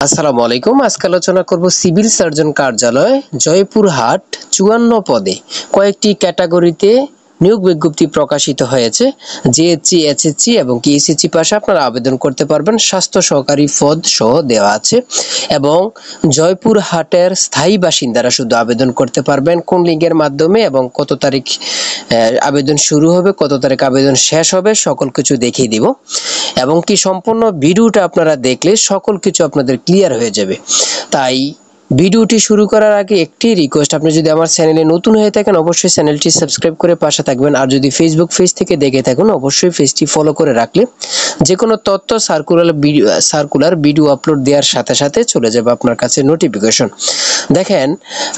আসসালামু আলাইকুম। আজকে আলোচনা করব সিভিল সার্জন কার্যালয় জয়পুরহাট ৫৪ পদে কয়েকটি ক্যাটাগরিতে নিয়োগ বিজ্ঞপ্তি প্রকাশিত হয়েছে। জিএসসি, এইচএসসি এবং এসএসসি পাশে আপনারা আবেদন করতে পারবেন। স্বাস্থ্য সহকারী পদ সহ দেওয়া আছে এবং জয়পুরহাটের স্থায়ী বাসিন্দারা শুধু আবেদন করতে পারবেন। কোন লিঙ্কের মাধ্যমে এবং কত তারিখ আবেদন শুরু হবে, কত তারিখ আবেদন শেষ হবে, সকল কিছু দেখিয়ে দিব এবং কি সম্পূর্ণ ভিডিওটা আপনারা দেখলে সকল কিছু আপনাদের ক্লিয়ার হয়ে যাবে। তাই ভিডিওটি শুরু করার আগে একটি রিকোয়েস্ট, আপনি যদি আমার চ্যানেলে নতুন হয়ে থাকেন অবশ্যই চ্যানেলটি সাবস্ক্রাইব করে পাশে থাকবেন, আর যদি ফেসবুক পেজ থেকে দেখে থাকুন অবশ্যই পেজটি ফলো করে রাখলে যে কোনো তথ্য সার্কুলার ভিডিও আপলোড দেওয়ার সাথে সাথে চলে যাবে আপনার কাছে নোটিফিকেশন। দেখেন,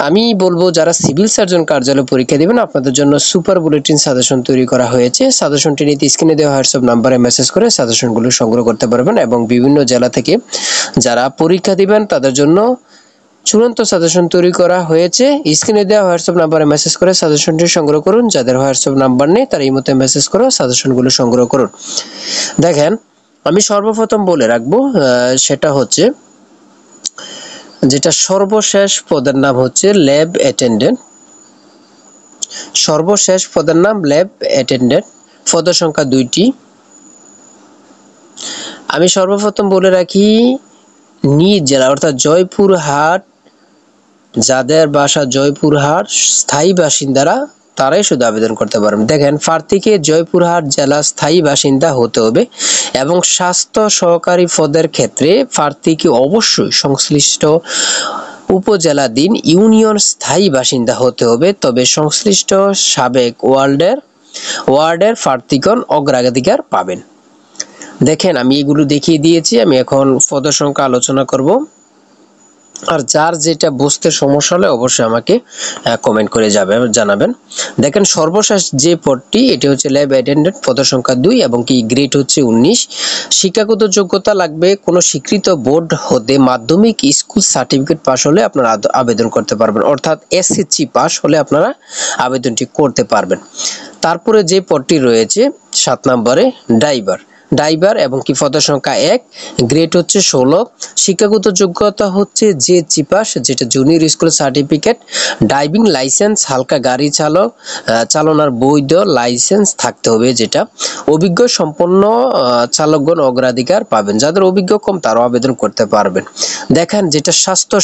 আমি বলবো যারা সিভিল সার্জন কার্যালয়ে পরীক্ষা দিবেন আপনাদের জন্য সুপার বুলেটিন সাজেশন তৈরি করা হয়েছে। সাজেশনটি নিতে স্ক্রিনে দেওয়া হোয়াটসঅ্যাপ নাম্বারে মেসেজ করে সাজেশনগুলো সংগ্রহ করতে পারবেন এবং বিভিন্ন জেলা থেকে যারা পরীক্ষা দিবেন তাদের জন্য চূড়ান্ত সাজেশন তৈরি করা হয়েছে। স্ক্রিনে দেওয়া হোয়াটসঅ্যাপ নাম্বারে মেসেজ করে সাজেশনটি সংগ্রহ করুন। যাদের হোয়াটসঅ্যাপ নাম্বার নেই তারা এই মতে মেসেজ করে সাজেশনগুলো সংগ্রহ করুন। দেখেন, আমি সর্বপ্রথম বলে রাখবো সেটা হচ্ছে যেটা সর্বশেষ পদের নাম হচ্ছে ল্যাব অ্যাটেন্ডেন্ট। সর্বশেষ পদের নাম ল্যাব অ্যাটেন্ডেন্ট, পদ সংখ্যা 2টি। আমি সর্বপ্রথম বলে রাখি নিজ জেলা অর্থাৎ জয়পুরহাট, যাদের বাসা জয়পুরহাট স্থায়ী বাসিন্দারা তারাই শুধু আবেদন করতে পারবেন। দেখেন, প্রার্থীকে জয়পুরহাট জেলা স্থায়ী বাসিন্দা হতে হবে এবং স্বাস্থ্য সহকারী পদের ক্ষেত্রে প্রার্থীকে অবশ্যই সংশ্লিষ্ট উপজেলাধীন ইউনিয়ন স্থায়ী বাসিন্দা হতে হবে। তবে সংশ্লিষ্ট সাবেক ওয়ার্ডের প্রার্থীগণ অগ্রাধিকার পাবেন। দেখেন, আমি এগুলো দেখিয়ে দিয়েছি। আমি এখন পদ সংখ্যা আলোচনা করব, আর যার যেটা বুঝতে সমস্যা হলে অবশ্যই আমাকে কমেন্ট করে জানাবেন। দেখেন, সর্বশেষ যে পদটি এটি হচ্ছে ল্যাব অ্যাটেন্ডেন্ট, পদ সংখ্যা 2 এবং কি গ্রেড হচ্ছে 19। শিক্ষাগত যোগ্যতা লাগবে কোনো স্বীকৃত বোর্ড হতে মাধ্যমিক স্কুল সার্টিফিকেট পাস হলে আপনারা আবেদন করতে পারবেন, অর্থাৎ এসএসসি পাস হলে আপনারা আবেদনটি করতে পারবেন। তারপরে যে পদটি রয়েছে 7 নম্বরে ড্রাইভার এবং কি পদ সংখ্যা 1, গ্রেড হচ্ছে 16। শিক্ষাগত যোগ্যতা হচ্ছে জিএসসি পাস, যেটা junior school certificate, driving licence, হালকা গাড়ি চালানোর বৈধ লাইসেন্স থাকতে হবে। যেটা অভিজ্ঞ সম্পন্ন চালকগণ অগ্রাধিকার পাবেন, যাদের অভিজ্ঞ কম তারাও আবেদন করতে পারবেন। দেখেন, যেটা স্বাস্থ্য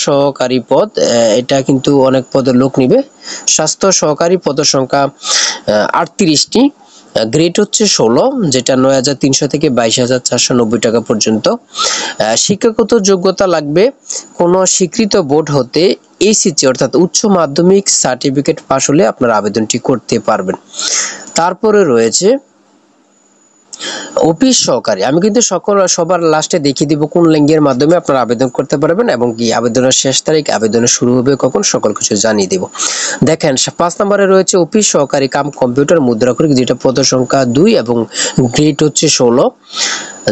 সহকারী পদ, এটা কিন্তু অনেক পদের লোক নিবে। স্বাস্থ্য সহকারী পদ সংখ্যা 38টি, গ্রেড হচ্ছে 16, যেটা 9,300 থেকে 22,490 টাকা পর্যন্ত। শিক্ষাগত যোগ্যতা লাগবে কোনো স্বীকৃত বোর্ড হতে এইচএসসি অর্থাৎ উচ্চ মাধ্যমিক সার্টিফিকেট পাস হলে আপনারা আবেদনটি করতে পারবেন। তারপরে রয়েছে অফিস সহকারী। আমি কিন্তু সবার লাস্টে দেখিয়ে দিব কোন লিঙ্কের মাধ্যমে আপনারা আবেদন করতে পারবেন এবং কি আবেদনের শেষ তারিখ, আবেদনের শুরু হবে কখন, সকল কিছু জানিয়ে দেব। দেখেন, 5 নম্বরে রয়েছে অফিস সহকারী কাম কম্পিউটার মুদ্রাক্ষরিক, যেটা পদ সংখ্যা 2 এবং গ্রেড হচ্ছে 16।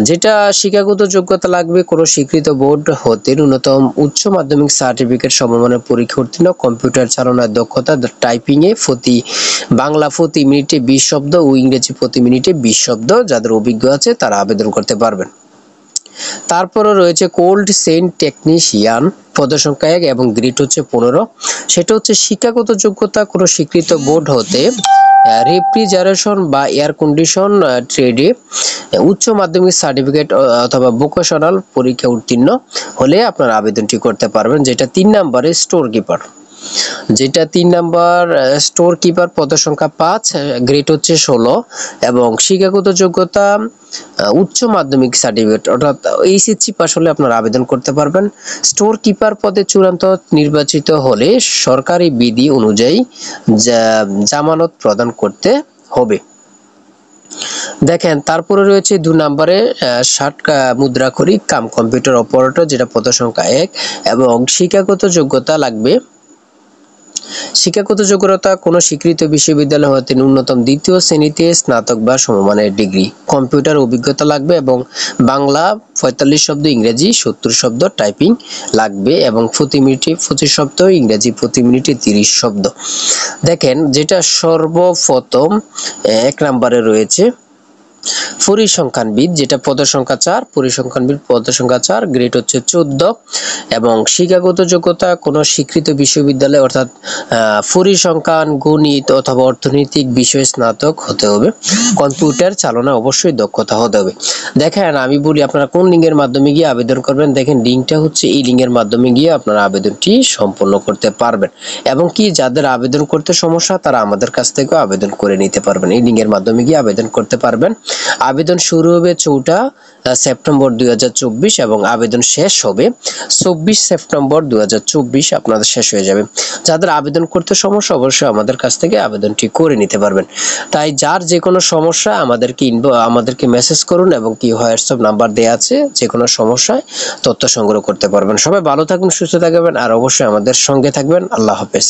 যেটা শিক্ষাগত যোগ্যতা লাগবে কোনো স্বীকৃত বোর্ড হতে ন্যূনতম উচ্চ মাধ্যমিক সার্টিফিকেট সমমানের পরীক্ষা উত্তীর্ণ, কম্পিউটার চালানোর দক্ষতা, টাইপিং এ বাংলা প্রতি মিনিটে 20 শব্দ ও ইংরেজি প্রতি মিনিটে 20 শব্দ, যাদের অভিজ্ঞ আছে তারা আবেদন করতে পারবেন। তারপরে রয়েছে কোল্ড চেইন টেকনিশিয়ান, পদ সংখ্যা 1 এবং গ্রেড হচ্ছে 15। সেটা হচ্ছে শিক্ষাগত যোগ্যতা কোনো স্বীকৃত বোর্ড হতে রেফ্রিজারেশন বা এয়ার কন্ডিশন ট্রেডে উচ্চ মাধ্যমিক সার্টিফিকেট অথবা ভোকেশনাল পরীক্ষা উত্তীর্ণ হলে আপনারা আবেদনটি করতে পারবেন। যেটা 3 নম্বরে স্টোর কিপার, পদ সংখ্যা 5, গ্রেড হচ্ছে 16 এবং শিক্ষাগত যোগ্যতা উচ্চ মাধ্যমিক সার্টিফিকেট অর্থাৎ এইচএসসি পাস হলে আপনারা আবেদন করতে পারবেন। স্টোর কিপার পদে চূড়ান্ত নির্বাচিত হলে সরকারি বিধি অনুযায়ী জামানত প্রদান করতে হবে। দেখেন, তারপরে রয়েছে 2 নম্বরে 60 মুদ্রাক্ষরিক কাম কম্পিউটার অপারেটর, যেটা পদ সংখ্যা 1 এবং শিক্ষাগত যোগ্যতা লাগবে কোনো স্বীকৃত বিশ্ববিদ্যালয় হতে ন্যূনতম 2য় শ্রেণীতে স্নাতক বা সমমানের ডিগ্রি, কম্পিউটার অভিজ্ঞতা লাগবে এবং বাংলা 45 শব্দ, ইংরেজি 70 শব্দ টাইপিং লাগবে এবং প্রতি মিনিটে 25 শব্দ, ইংরেজি প্রতি মিনিটে 30 শব্দ। দেখেন, যেটা সর্বপ্রথম 1 নম্বরে রয়েছে পরিসংখ্যানবিদ, যেটা পদের সংখ্যা 4, পরিসংখ্যানবিদ পদের সংখ্যা 4, গ্রেড হচ্ছে 14 এবং শিক্ষাগত যোগ্যতা কোনো স্বীকৃত বিশ্ববিদ্যালয় অর্থাৎ পরিসংখ্যান, গণিত অথবা অর্থনৈতিক বিষয়ে স্নাতক হতে হবে। কম্পিউটার চালনা অবশ্যই দক্ষতা হতে হবে। দেখেন আমি বলি আপনারা কোন লিঙ্কের মাধ্যমে গিয়ে আবেদন করবেন। দেখেন লিঙ্কটা হচ্ছে এই লিঙ্কের মাধ্যমে গিয়ে আপনারা আবেদনটি সম্পন্ন করতে পারবেন এবং কি যাদের আবেদন করতে সমস্যা তারা আমাদের কাছ থেকেও আবেদন করে নিতে পারবেন। এই লিঙ্কের মাধ্যমে গিয়ে আবেদন করতে পারবেন। আবেদন শুরু হবে 4 সেপ্টেম্বর 2024 এবং আবেদন শেষ হবে 24 সেপ্টেম্বর 2024 আপনাদের শেষ হয়ে যাবে। যাদের আবেদন করতে সমস্যা অবশ্যই আমাদের কাছ থেকে আবেদনটি করে নিতে পারবেন। তাই যার যে কোনো সমস্যা আমাদেরকে মেসেজ করুন এবং কি হোয়াটসঅ্যাপ নাম্বার দেওয়া আছে, যে কোনো সমস্যায় তথ্য সংগ্রহ করতে পারবেন। সবাই ভালো থাকবেন, সুস্থ থাকবেন আর অবশ্যই আমাদের সঙ্গে থাকবেন। আল্লাহ হাফেজ।